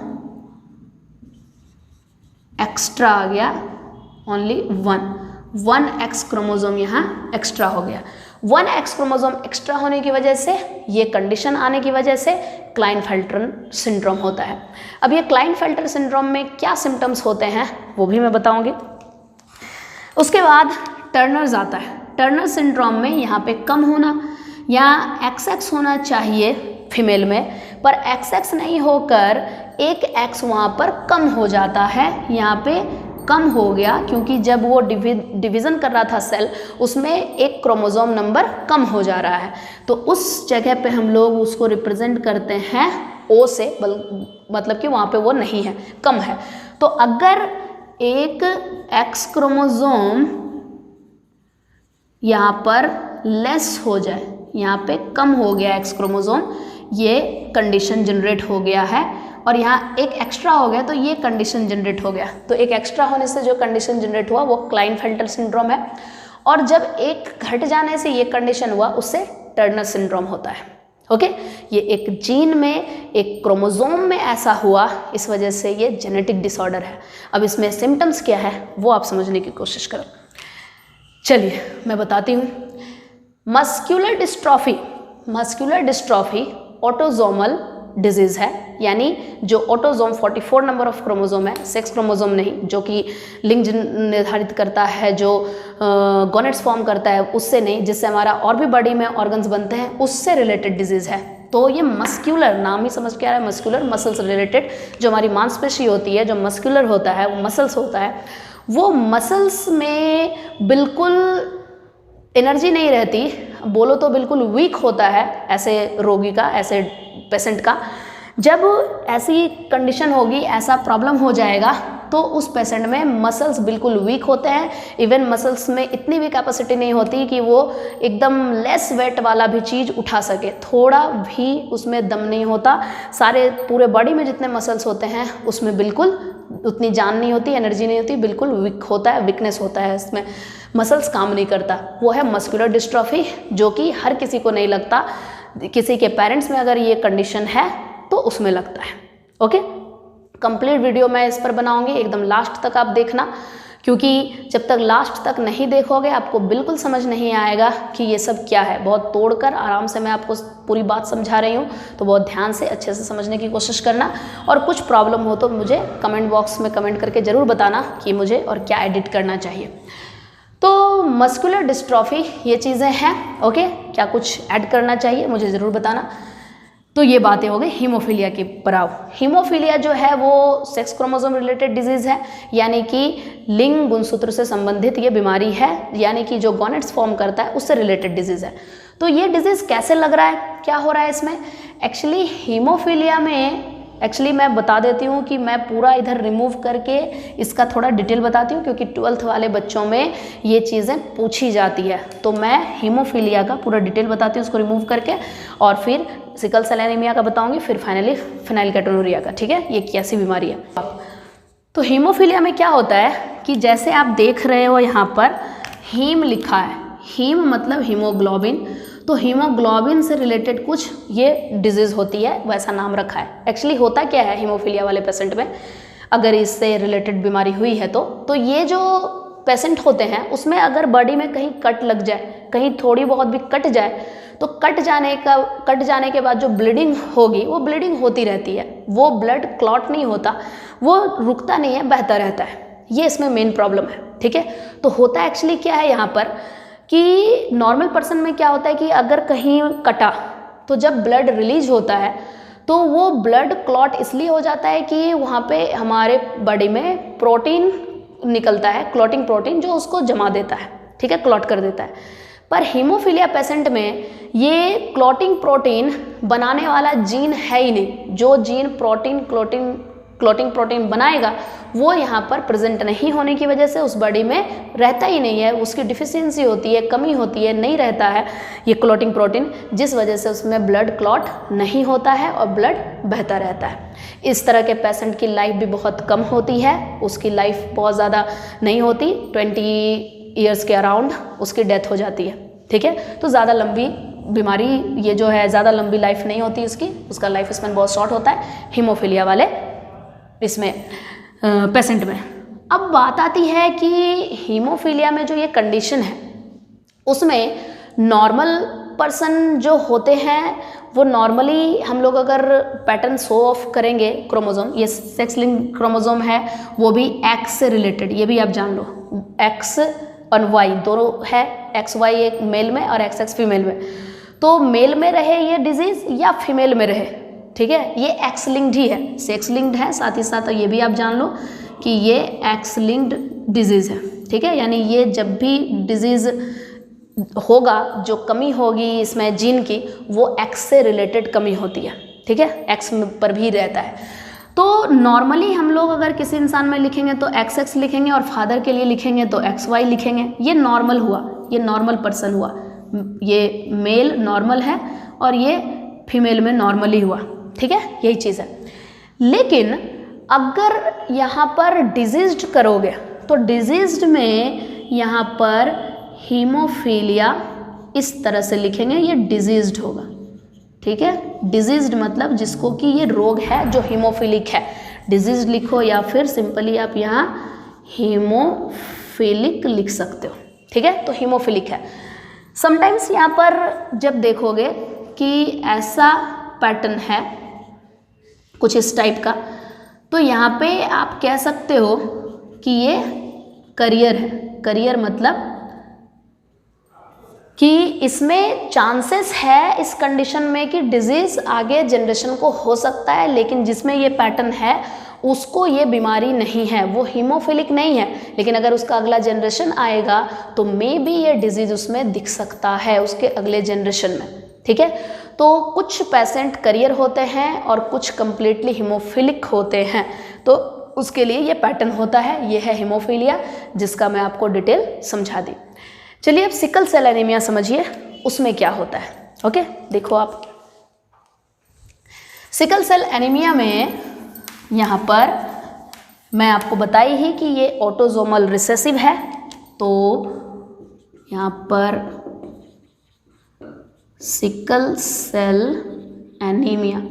एक्स्ट्रा आ गया, ओनली वन X क्रोमोजोम यहाँ एक्स्ट्रा हो गया। 1X क्रोमोजोम एक्स्ट्रा होने की वजह से, ये कंडीशन आने की वजह से क्लाइनफेल्टर सिंड्रोम होता है। अब ये क्लाइनफेल्टर सिंड्रोम में क्या सिम्टम्स होते हैं वो भी मैं बताऊंगी। उसके बाद टर्नर्स आता है। टर्नर सिंड्रोम में यहाँ पे कम होना, यहाँ XX होना चाहिए फीमेल में, पर XX नहीं होकर एक X वहाँ पर कम हो जाता है, यहाँ पे कम हो गया क्योंकि जब वो डिवीज़न कर रहा था सेल, उसमें एक क्रोमोजोम नंबर कम हो जा रहा है, तो उस जगह पे हम लोग उसको रिप्रेजेंट करते हैं O से, मतलब कि वहाँ पे वो नहीं है, कम है। तो अगर एक X क्रोमोजोम यहाँ पर लेस हो जाए, यहाँ पे कम हो गया X क्रोमोजोम, ये कंडीशन जनरेट हो गया है, और यहाँ एक एक्स्ट्रा हो गया तो ये कंडीशन जनरेट हो गया। तो एक एक्स्ट्रा होने से जो कंडीशन जनरेट हुआ वो क्लाइनफेल्टर सिंड्रोम है, और जब एक घट जाने से ये कंडीशन हुआ उससे टर्नर सिंड्रोम होता है। ओके, ये एक जीन में, एक क्रोमोजोम में ऐसा हुआ, इस वजह से ये जेनेटिक डिसऑर्डर है। अब इसमें सिम्टम्स क्या है वो आप समझने की कोशिश करो। चलिए मैं बताती हूँ। मस्कुलर डिस्ट्रॉफी ऑटोजोमल डिजीज है, यानी जो ऑटोजोम 44 नंबर ऑफ क्रोमोजोम है, सेक्स क्रोमोजोम नहीं, जो कि लिंग निर्धारित करता है, जो गोनेट्स फॉर्म करता है, उससे नहीं, जिससे हमारा और भी बॉडी में ऑर्गन्स बनते हैं, उससे रिलेटेड डिजीज है। तो ये मस्कुलर, नाम ही समझ के आ रहा है, मस्कुलर, मसल्स रिलेटेड, जो हमारी मांसपेशी होती है, जो मस्कुलर होता है वो मसल्स होता है, वो मसल्स में बिल्कुल एनर्जी नहीं रहती, बोलो तो बिल्कुल वीक होता है ऐसे रोगी का, ऐसे पेशेंट का। जब ऐसी कंडीशन होगी, ऐसा प्रॉब्लम हो जाएगा, तो उस पेशेंट में मसल्स बिल्कुल वीक होते हैं। इवन मसल्स में इतनी भी कैपेसिटी नहीं होती कि वो एकदम लेस वेट वाला भी चीज़ उठा सके, थोड़ा भी उसमें दम नहीं होता। सारे पूरे बॉडी में जितने मसल्स होते हैं उसमें बिल्कुल उतनी जान नहीं होती, एनर्जी नहीं होती, बिल्कुल वीक होता है, वीकनेस होता है, इसमें मसल्स काम नहीं करता। वो है मस्कुलर डिस्ट्रॉफी, जो कि हर किसी को नहीं लगता। किसी के पेरेंट्स में अगर ये कंडीशन है तो उसमें लगता है। ओके, कंप्लीट वीडियो मैं इस पर बनाऊंगी, एकदम लास्ट तक आप देखना, क्योंकि जब तक लास्ट तक नहीं देखोगे आपको बिल्कुल समझ नहीं आएगा कि ये सब क्या है। बहुत तोड़कर आराम से मैं आपको पूरी बात समझा रही हूँ, तो बहुत ध्यान से अच्छे से समझने की कोशिश करना। और कुछ प्रॉब्लम हो तो मुझे कमेंट बॉक्स में कमेंट करके ज़रूर बताना कि मुझे और क्या एडिट करना चाहिए। तो मस्कुलर डिस्ट्रॉफी ये चीज़ें हैं। ओके, क्या कुछ ऐड करना चाहिए मुझे ज़रूर बताना। तो ये बातें हो गई हीमोफीलिया के पराव। हीमोफीलिया जो है वो सेक्स क्रोमोसोम रिलेटेड डिजीज़ है, यानी कि लिंग गुणसूत्र से संबंधित ये बीमारी है, यानी कि जो गोनेट्स फॉर्म करता है उससे रिलेटेड डिजीज़ है। तो ये डिजीज़ कैसे लग रहा है, क्या हो रहा है इसमें? एक्चुअली हीमोफीलिया में एक्चुअली मैं बता देती हूँ कि मैं पूरा इधर रिमूव करके इसका थोड़ा डिटेल बताती हूँ, क्योंकि 12th वाले बच्चों में ये चीज़ें पूछी जाती है। तो मैं हीमोफीलिया का पूरा डिटेल बताती हूँ उसको रिमूव करके, और फिर सिकल सेल एनीमिया का बताऊँगी, फिर फाइनली फेनिलकेटोनुरिया का। ठीक है, ये कैसी बीमारी है। तो हीमोफीलिया में क्या होता है कि जैसे आप देख रहे हो यहाँ पर हीम लिखा है, हीम मतलब हीमोग्लोबिन, तो हीमोग्लोबिन से रिलेटेड कुछ ये डिजीज़ होती है, वैसा नाम रखा है। एक्चुअली होता क्या है हीमोफीलिया वाले पेशेंट में, अगर इससे रिलेटेड बीमारी हुई है तो ये जो पेशेंट होते हैं उसमें अगर बॉडी में कहीं कट लग जाए, कहीं थोड़ी बहुत भी कट जाए, तो कट जाने के बाद जो ब्लीडिंग होगी वो ब्लीडिंग होती रहती है, वो ब्लड क्लॉट नहीं होता, वो रुकता नहीं है, बहता रहता है। ये इसमें मेन प्रॉब्लम है। ठीक है, तो होता एक्चुअली क्या है यहाँ पर कि नॉर्मल पर्सन में क्या होता है कि अगर कहीं कटा तो जब ब्लड रिलीज होता है तो वो ब्लड क्लॉट इसलिए हो जाता है कि वहाँ पे हमारे बॉडी में प्रोटीन निकलता है, क्लॉटिंग प्रोटीन, जो उसको जमा देता है। ठीक है, क्लॉट कर देता है। पर हीमोफीलिया पेशेंट में ये क्लॉटिंग प्रोटीन बनाने वाला जीन है ही नहीं। जो जीन क्लॉटिंग प्रोटीन बनाएगा वो यहाँ पर प्रेजेंट नहीं होने की वजह से उस बॉडी में रहता ही नहीं है, उसकी डिफिशियंसी होती है, कमी होती है, नहीं रहता है ये क्लॉटिंग प्रोटीन, जिस वजह से उसमें ब्लड क्लॉट नहीं होता है और ब्लड बहता रहता है। इस तरह के पेशेंट की लाइफ भी बहुत कम होती है, उसकी लाइफ बहुत ज़्यादा नहीं होती, 20 ईयर्स के अराउंड उसकी डेथ हो जाती है। ठीक है, तो ज़्यादा लंबी बीमारी ये जो है, ज़्यादा लंबी लाइफ नहीं होती उसकी, उसका लाइफ स्पैन बहुत शॉर्ट होता है हीमोफीलिया वाले इसमें पेशेंट में। अब बात आती है कि हीमोफीलिया में जो ये कंडीशन है उसमें नॉर्मल पर्सन जो होते हैं वो नॉर्मली हम लोग अगर पैटर्न शो ऑफ करेंगे क्रोमोसोम, ये सेक्स लिंक क्रोमोसोम है, वो भी एक्स से रिलेटेड, ये भी आप जान लो, एक्स और वाई दोनों है, एक्स वाई एक मेल में और एक्स एक्स फीमेल में। तो मेल में रहे ये डिजीज़ या फीमेल में रहे, ठीक है, ये एक्स लिंक्ड ही है, सेक्स लिंक्ड है, साथ ही साथ ये भी आप जान लो कि ये एक्स लिंक्ड डिजीज़ है। ठीक है, यानी ये जब भी डिजीज़ होगा, जो कमी होगी इसमें जीन की, वो एक्स से रिलेटेड कमी होती है। ठीक है, एक्स पर भी रहता है। तो नॉर्मली हम लोग अगर किसी इंसान में लिखेंगे तो एक्स एक्स लिखेंगे और फादर के लिए लिखेंगे तो एक्स वाई लिखेंगे। ये नॉर्मल हुआ, ये नॉर्मल पर्सन हुआ, ये मेल नॉर्मल है और ये फीमेल में नॉर्मली हुआ। ठीक है, यही चीज़ है। लेकिन अगर यहाँ पर डिजीज्ड करोगे तो डिजीज्ड में यहाँ पर हीमोफीलिया इस तरह से लिखेंगे, ये डिजीज्ड होगा। ठीक है, डिजीज्ड मतलब जिसको कि ये रोग है जो हीमोफिलिक है, डिजीज्ड लिखो या फिर सिंपली आप यहाँ हीमोफिलिक लिख सकते हो। ठीक है, तो हीमोफिलिक है। समटाइम्स यहाँ पर जब देखोगे कि ऐसा पैटर्न है कुछ इस टाइप का, तो यहाँ पे आप कह सकते हो कि ये करियर है। करियर मतलब कि इसमें चांसेस है इस कंडीशन में कि डिजीज़ आगे जनरेशन को हो सकता है, लेकिन जिसमें ये पैटर्न है उसको ये बीमारी नहीं है, वो हीमोफिलिक नहीं है, लेकिन अगर उसका अगला जनरेशन आएगा तो मे बी ये डिजीज़ उसमें दिख सकता है उसके अगले जनरेशन में। ठीक है, तो कुछ पेशेंट करियर होते हैं और कुछ कंप्लीटली हीमोफिलिक होते हैं, तो उसके लिए ये पैटर्न होता है। ये है हीमोफीलिया, जिसका मैं आपको डिटेल समझा दी। चलिए अब सिकल सेल एनीमिया समझिए, उसमें क्या होता है। ओके, देखो आप सिकल सेल एनीमिया में यहाँ पर मैं आपको बताई ही कि ये ऑटोसोमल रिसेसिव है। तो यहाँ पर sickle cell anaemia,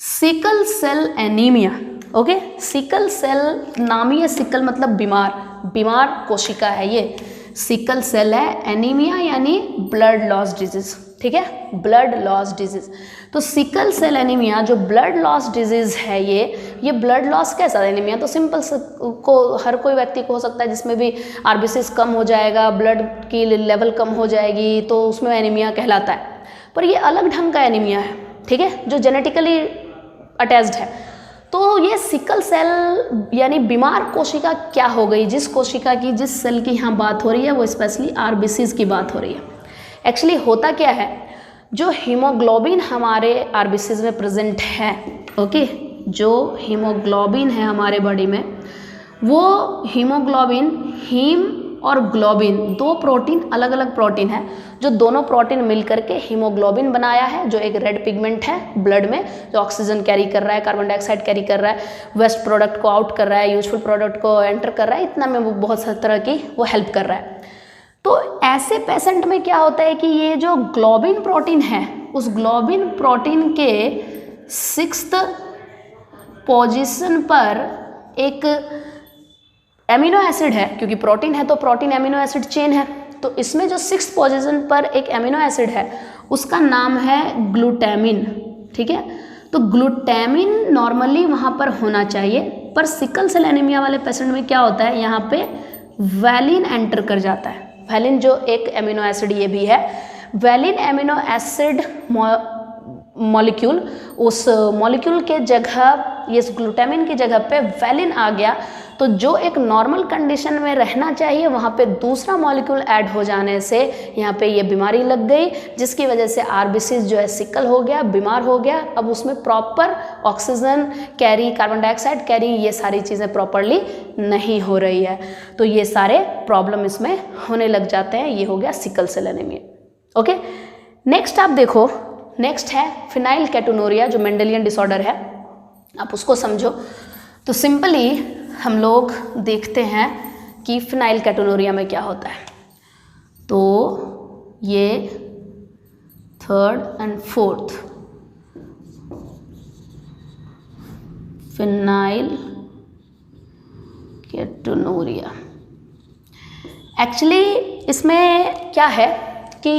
sickle cell anaemia, okay, sickle cell नाम ही है, सिकल मतलब बीमार, बीमार कोशिका है ये, सिकल सेल है, एनीमिया यानी ब्लड लॉस डिजीज। ठीक है, ब्लड लॉस डिजीज। तो सिकल सेल एनीमिया जो ब्लड लॉस डिजीज है, ये ब्लड लॉस कैसा एनीमिया, तो सिंपल को हर कोई व्यक्ति को हो सकता है, जिसमें भी आरबीसीज कम हो जाएगा, ब्लड की लेवल कम हो जाएगी, तो उसमें एनीमिया कहलाता है। पर ये अलग ढंग का एनीमिया है, ठीक है, जो जेनेटिकली अटैच्ड है। तो ये सिकल सेल यानी बीमार कोशिका क्या हो गई, जिस कोशिका की, जिस सेल की यहाँ बात हो रही है वो स्पेशली आरबीसीज की बात हो रही है। एक्चुअली होता क्या है, जो हीमोग्लोबिन हमारे आरबीसीज में प्रेजेंट है, ओके, जो हीमोग्लोबिन है हमारे बॉडी में, वो हीमोग्लोबिन, हीम और ग्लोबिन दो प्रोटीन, अलग अलग प्रोटीन है, जो दोनों प्रोटीन मिलकर के हीमोग्लोबिन बनाया है, जो एक रेड पिगमेंट है ब्लड में, जो ऑक्सीजन कैरी कर रहा है, कार्बन डाइऑक्साइड कैरी कर रहा है, वेस्ट प्रोडक्ट को आउट कर रहा है, यूजफुल प्रोडक्ट को एंटर कर रहा है, इतना में वो बहुत सारी तरह की वो हेल्प कर रहा है। तो ऐसे पेशेंट में क्या होता है कि ये जो ग्लोबिन प्रोटीन है, उस ग्लोबिन प्रोटीन के 6th पोजीशन पर एक एमिनो एसिड है, क्योंकि प्रोटीन है तो प्रोटीन एमिनो एसिड चेन है, तो इसमें जो 6th पोजीशन पर एक एमिनो एसिड है उसका नाम है ग्लूटामिन, ठीक है। तो ग्लूटामिन नॉर्मली वहाँ पर होना चाहिए, पर सिकल सेल एनीमिया वाले पेशेंट में क्या होता है, यहाँ पे वैलिन एंटर कर जाता है। वैलिन जो एक एमिनो एसिड ये भी है, वैलिन एमिनो एसिड मॉलिक्यूल, उस मॉलिक्यूल के जगह, ये ग्लूटामिन की जगह पे वैलिन आ गया, तो जो एक नॉर्मल कंडीशन में रहना चाहिए वहाँ पे दूसरा मॉलिक्यूल ऐड हो जाने से यहाँ पे ये बीमारी लग गई, जिसकी वजह से आरबीसी जो है सिकल हो गया, बीमार हो गया। अब उसमें proper oxygen carry, carbon dioxide carry, ये सारी चीज़ें प्रॉपरली नहीं हो रही है, तो ये सारे प्रॉब्लम इसमें होने लग जाते हैं। ये हो गया sickle cell anaemia. Okay, next आप देखो, नेक्स्ट है फिनाइल कैटोनूरिया, जो मेंडेलियन डिसऑर्डर है, आप उसको समझो। तो सिंपली हम लोग देखते हैं कि फिनाइल कैटोनूरिया में क्या होता है। तो ये 3rd and 4th phenyl कैटोनूरिया, actually इसमें क्या है कि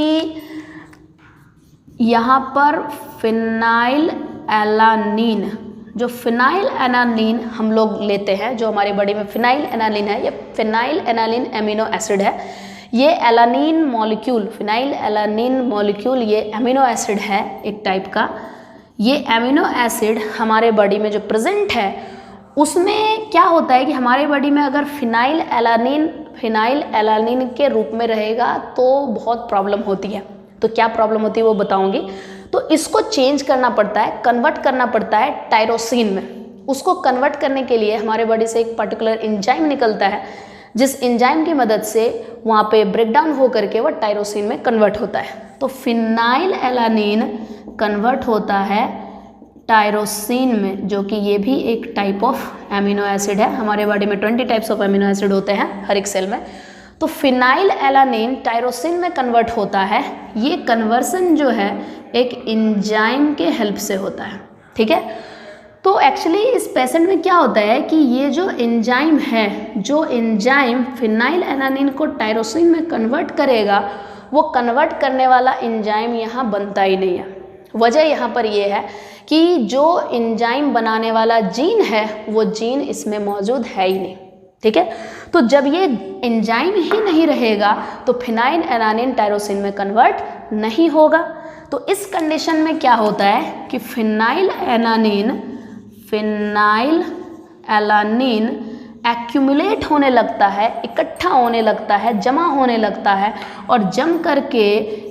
यहाँ पर फिनाइल एलानिन, जो फिनाइल एनालिन हम लोग लेते हैं, जो हमारी बॉडी में फिनाइल एनालिन है, ये फिनाइल एनालिन एमिनो एसिड है। ये alanine molecule, phenyl alanine molecule, ये एमिनो एसिड है एक टाइप का। ये एमिनो एसिड हमारे बॉडी में जो प्रेजेंट है, उसमें क्या होता है कि हमारे बॉडी में अगर फिनाइल एलानिन के रूप में रहेगा तो बहुत प्रॉब्लम होती है। तो क्या प्रॉब्लम होती है वो बताऊंगी। तो इसको चेंज करना पड़ता है, कन्वर्ट करना पड़ता है टायरोसिन में। उसको कन्वर्ट करने के लिए हमारे बॉडी से एक पर्टिकुलर एंजाइम निकलता है, जिस एंजाइम की मदद से वहाँ पे ब्रेकडाउन हो करके वो टायरोसिन में कन्वर्ट होता है। तो फिनाइल एलानिन कन्वर्ट होता है टायरोसिन में, जो कि ये भी एक टाइप ऑफ एमिनो एसिड है। हमारे बॉडी में 20 टाइप्स ऑफ एमिनो एसिड होते हैं हर एक सेल में। तो फिनाइल एलानिन टायरोसिन में कन्वर्ट होता है। ये कन्वर्सन जो है एक एंजाइम के हेल्प से होता है, ठीक है। तो एक्चुअली इस पेशेंट में क्या होता है कि ये जो एंजाइम है, जो एंजाइम फिनाइल एलानिन को टायरोसिन में कन्वर्ट करेगा, वो कन्वर्ट करने वाला एंजाइम यहाँ बनता ही नहीं है। वजह यहाँ पर ये है कि जो एंजाइम बनाने वाला जीन है, वो जीन इसमें मौजूद है ही नहीं, ठीक है। तो जब ये एंजाइम ही नहीं रहेगा तो फिनाइल एलानिन टायरोसिन में कन्वर्ट नहीं होगा। तो इस कंडीशन में क्या होता है कि फिनाइल एलानिन एक्यूमुलेट होने लगता है, इकट्ठा होने लगता है, जमा होने लगता है, और जम करके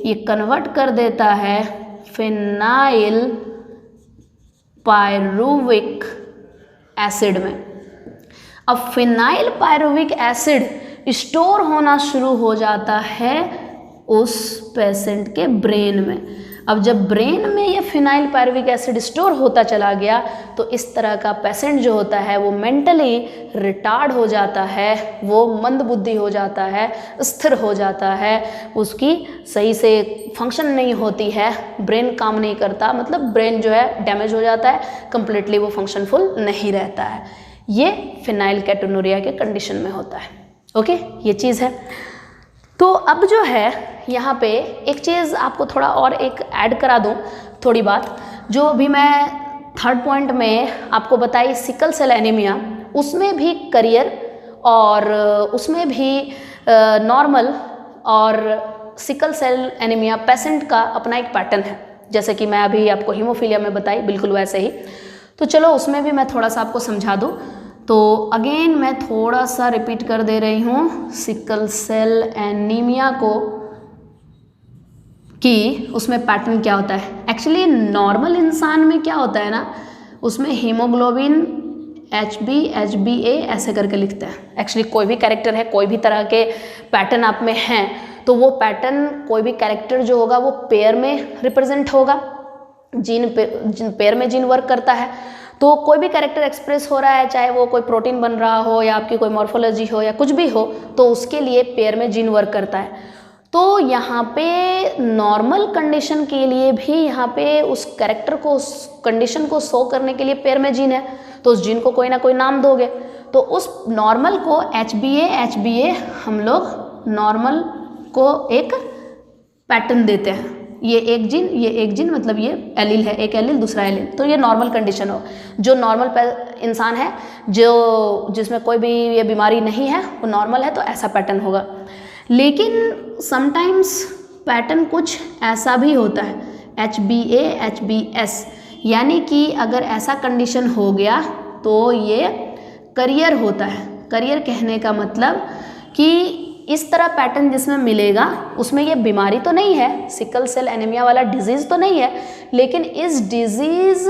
ये कन्वर्ट कर देता है फिनाइल पायरुविक एसिड में। अब फिनाइल पायरुविक एसिड स्टोर होना शुरू हो जाता है उस पेशेंट के ब्रेन में। अब जब ब्रेन में ये फिनाइल पायरुविक एसिड स्टोर होता चला गया, तो इस तरह का पेशेंट जो होता है वो मेंटली रिटार्ड हो जाता है, वो मंदबुद्धि हो जाता है, स्थिर हो जाता है, उसकी सही से फंक्शन नहीं होती है, ब्रेन काम नहीं करता, मतलब ब्रेन जो है डैमेज हो जाता है, कंप्लीटली वो फंक्शनफुल नहीं रहता है। ये फिनाइल कैटोनूरिया के कंडीशन में होता है। ओके, ये चीज़ है। तो अब जो है यहाँ पे एक चीज़ आपको थोड़ा और एक ऐड करा दूँ, थोड़ी बात जो अभी मैं 3rd पॉइंट में आपको बताई, सिकल सेल एनीमिया, उसमें भी करियर और उसमें भी नॉर्मल और सिकल सेल एनीमिया पेशेंट का अपना एक पैटर्न है। जैसे कि मैं अभी आपको हीमोफीलिया में बताई, बिल्कुल वैसे ही। तो चलो उसमें भी मैं थोड़ा सा आपको समझा दूँ। तो अगेन मैं थोड़ा सा रिपीट कर दे रही हूँ, सिकल सेल एनीमिया को कि उसमें पैटर्न क्या होता है। एक्चुअली नॉर्मल इंसान में क्या होता है ना, उसमें हीमोग्लोबिन HbA ऐसे करके लिखते हैं। एक्चुअली कोई भी कैरेक्टर है, कोई भी तरह के पैटर्न आप में हैं, तो वो पैटर्न कोई भी कैरेक्टर जो होगा वो पेयर में रिप्रेजेंट होगा, जीन पेयर में जीन वर्क करता है। तो कोई भी कैरेक्टर एक्सप्रेस हो रहा है, चाहे वो कोई प्रोटीन बन रहा हो या आपकी कोई मॉर्फोलॉजी हो या कुछ भी हो, तो उसके लिए पेयर में जीन वर्क करता है। तो यहाँ पे नॉर्मल कंडीशन के लिए भी यहाँ पे उस कैरेक्टर को, उस कंडीशन को शो करने के लिए पेयर में जीन है, तो उस जीन को कोई ना कोई नाम दोगे। तो उस नॉर्मल को HbA हम लोग नॉर्मल को एक पैटर्न देते हैं। ये एक जीन मतलब ये एलील है, एक एलील दूसरा एलील, तो ये नॉर्मल कंडीशन हो। जो नॉर्मल इंसान है, जो जिसमें कोई भी ये बीमारी नहीं है, वो नॉर्मल है, तो ऐसा पैटर्न होगा। लेकिन समटाइम्स पैटर्न कुछ ऐसा भी होता है, HbA HbS, यानी कि अगर ऐसा कंडीशन हो गया तो ये करियर होता है। करियर कहने का मतलब कि इस तरह पैटर्न जिसमें मिलेगा उसमें ये बीमारी तो नहीं है, सिकल सेल एनीमिया वाला डिजीज़ तो नहीं है, लेकिन इस डिजीज़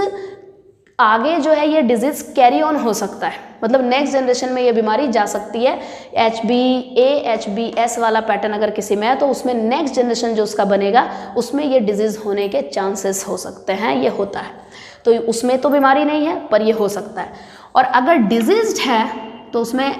आगे जो है ये डिजीज़ कैरी ऑन हो सकता है, मतलब नेक्स्ट जनरेशन में ये बीमारी जा सकती है। HbA HbS वाला पैटर्न अगर किसी में है तो उसमें नेक्स्ट जनरेशन जो उसका बनेगा उसमें ये डिजीज़ होने के चांसेस हो सकते हैं, ये होता है। तो उसमें तो बीमारी नहीं है पर ये हो सकता है। और अगर डिजीज्ड है तो उसमें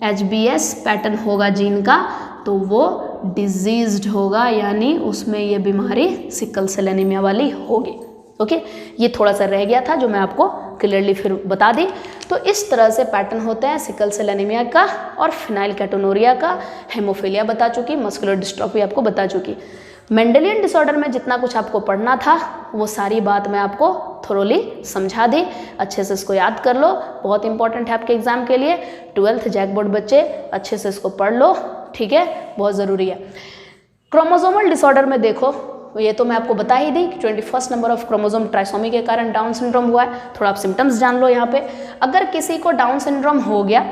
HbS पैटर्न होगा जीन का, तो वो डिजीज्ड होगा, यानी उसमें ये बीमारी सिकल सेल एनीमिया वाली होगी। ओके, ये थोड़ा सा रह गया था जो मैं आपको क्लियरली फिर बता दी। तो इस तरह से पैटर्न होते हैं सिकल सेल एनीमिया का और फिनाइलकेटोनुरिया का। हेमोफीलिया बता चुकी, मस्कुलर डिस्ट्रॉफी आपको बता चुकी। मेंडेलियन डिसऑर्डर में जितना कुछ आपको पढ़ना था वो सारी बात मैं आपको थोरोली समझा दी। अच्छे से इसको याद कर लो, बहुत इंपॉर्टेंट है आपके एग्जाम के लिए। 12th जैक बोर्ड बच्चे अच्छे से इसको पढ़ लो, ठीक है, बहुत ज़रूरी है। क्रोमोसोमल डिसऑर्डर में देखो, ये तो मैं आपको बता ही दी कि 21 नंबर ऑफ क्रोमोसोम ट्राइसोमी के कारण डाउन सिंड्रोम हुआ है। थोड़ा आप सिम्टम्स जान लो यहाँ पे। अगर किसी को डाउन सिंड्रोम हो गया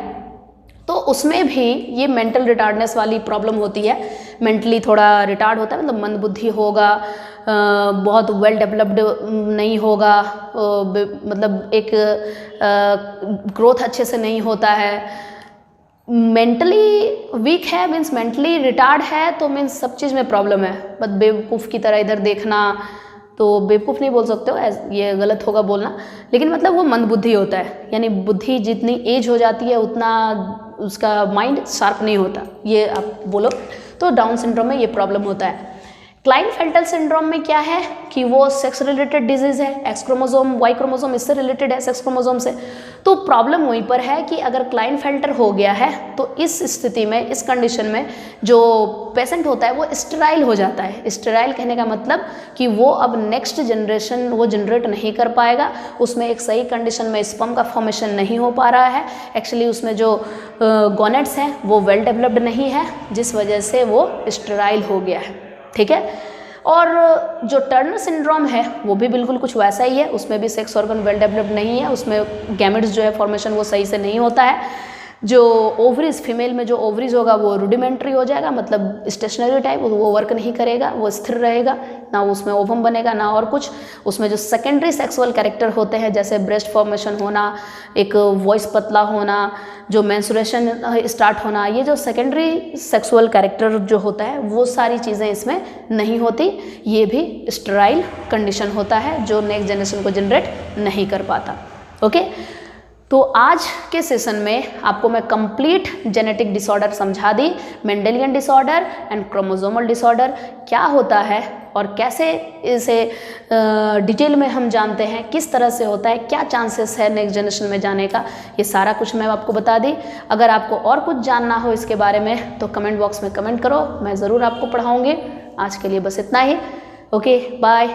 तो उसमें भी ये मेंटल रिटार्डनेस वाली प्रॉब्लम होती है। मेंटली थोड़ा रिटार्ड होता है, मतलब मंदबुद्धि होगा, बहुत वेल डेवलप्ड नहीं होगा, मतलब एक ग्रोथ अच्छे से नहीं होता है। मेंटली वीक है मीन्स मेंटली रिटार्ड है तो मीन्स सब चीज़ में प्रॉब्लम है। बस बेवकूफ़ की तरह इधर देखना, तो बेवकूफ़ नहीं बोल सकते हो, ये गलत होगा बोलना, लेकिन मतलब वो मंदबुद्धि होता है, यानी बुद्धि जितनी एज हो जाती है उतना उसका माइंड शार्प नहीं होता, ये आप बोलो। तो डाउन सिंड्रोम में ये प्रॉब्लम होता है। क्लाइनफेल्टर सिंड्रोम में क्या है कि वो सेक्स रिलेटेड डिजीज़ है, एक्स क्रोमोसोम वाई क्रोमोसोम इससे रिलेटेड है, सेक्स क्रोमोसोम से। तो प्रॉब्लम वहीं पर है कि अगर क्लाइनफेल्टर हो गया है तो इस स्थिति में, इस कंडीशन में जो पेशेंट होता है वो स्टेराइल हो जाता है। स्टेराइल कहने का मतलब कि वो अब नेक्स्ट जनरेशन वो जनरेट नहीं कर पाएगा, उसमें एक सही कंडीशन में स्पर्म का फॉर्मेशन नहीं हो पा रहा है। एक्चुअली उसमें जो गोनेट्स हैं वो वेल डेवलप्ड नहीं है, जिस वजह से वो स्टेराइल हो गया है, ठीक है। और जो टर्नर सिंड्रोम है वो भी बिल्कुल कुछ वैसा ही है, उसमें भी सेक्स ऑर्गन वेल डेवलप्ड नहीं है, उसमें गैमेट्स जो है फॉर्मेशन वो सही से नहीं होता है। जो ओवरीज, फीमेल में जो ओवरीज होगा वो रूडिमेंट्री हो जाएगा, मतलब स्टेशनरी टाइप, वो वर्क नहीं करेगा, वो स्थिर रहेगा, ना उसमें ओवम बनेगा ना और कुछ। उसमें जो सेकेंडरी सेक्सुअल कैरेक्टर होते हैं जैसे ब्रेस्ट फॉर्मेशन होना, एक वॉइस पतला होना, जो मेंस्ट्रुएशन स्टार्ट होना, ये जो सेकेंडरी सेक्सुअल कैरेक्टर जो होता है वो सारी चीज़ें इसमें नहीं होती। ये भी स्टेराइल कंडीशन होता है जो नेक्स्ट जनरेशन को जनरेट नहीं कर पाता। ओके, तो आज के सेशन में आपको मैं कंप्लीट जेनेटिक डिसऑर्डर समझा दी। Mendelian disorder and chromosomal disorder क्या होता है और कैसे इसे डिटेल में हम जानते हैं, किस तरह से होता है, क्या चांसेस है नेक्स्ट जनरेशन में जाने का, ये सारा कुछ मैं आपको बता दी। अगर आपको और कुछ जानना हो इसके बारे में तो कमेंट बॉक्स में कमेंट करो, मैं ज़रूर आपको पढ़ाऊँगी। आज के लिए बस इतना ही। Okay, bye.